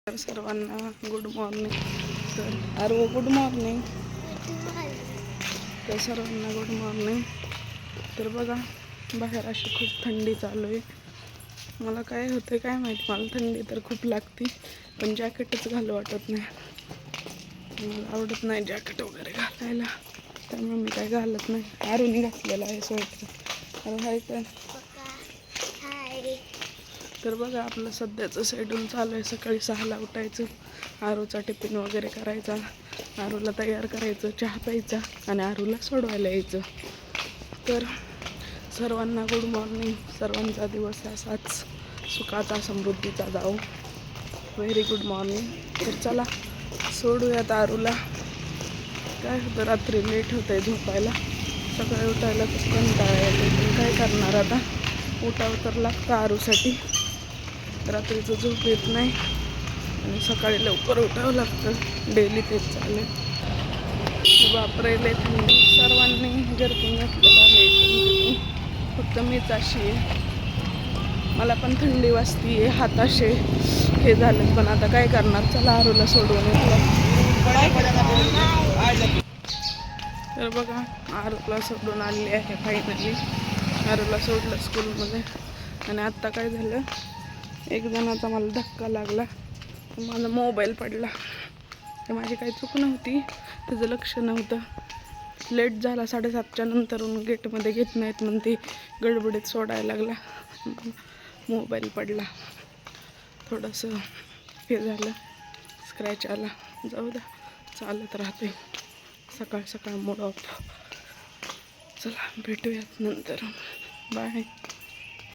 तर सर्वांना good morning. तर आरो गुड मॉर्निंग. तर सर्वांना गुड मॉर्निंग. तर बघा बाहेर अशी खूप थंडी चालू आहे. मला काय होते काय माहिती, मला थंडी तर खूप लागते पण जॅकेटच घालू वाटत नाही. मला आवडत नाही जॅकेट वगैरे घालायला, त्यामुळे मी काय घालत नाही. आरूने घातलेला आहे स्वेटर. अरे हाय काय. तर बघा आपलं सध्याचं शेड्यूल चालू आहे. सकाळी 6ला उठायचं, आरूचा टिफिन वगैरे करायचा, आरूला तयार करायचं, चहा प्यायचा आणि आरूला सोडवायला यायचं. तर सर्वांना गुड मॉर्निंग. सर्वांचा दिवस असाच सुखाचा समृद्धीचा जाऊ. Very good morning. तर चला सोडूयात आरूला. काय होतं रात्री लेट होतं आहे झोपायला, सकाळी उठायला तर कंटाळा येतो, पण काय करणार आता, उठावं तर लागतं आरूसाठी. रात्रीचं झोप येत नाही आणि सकाळी लवकर उठावं लागतं. डेली तेच चालेल. बापरे लय थंडी. सर्वांनी जर्किंग घातलेलं आहे, फक्त मीच अशी आहे. मला पण थंडी वाजती, हात असे हे झालेत, पण आता काय करणार. चला आरूला सोडून येतो. तर बघा आरूला सोडून आली आहे फायनली. आरूला सोडलं स्कूलमध्ये आणि आत्ता काय झालं, एक जणाचा मला धक्का लागला, मला मोबाईल पडला. तर माझी काही चूक नव्हती, त्याचं लक्ष नव्हतं. लेट झाला, 7:30च्या नंतरून गेटमध्ये घेत नाहीत म्हणून ती गडबडीत सोडायला लागला. मोबाईल पडला, थोडंसं हे झालं, स्क्रॅच आला. जाऊ द्या, चालत राहते. सकाळ सकाळ मूड ऑफ. चला भेटूयात नंतर. बाय.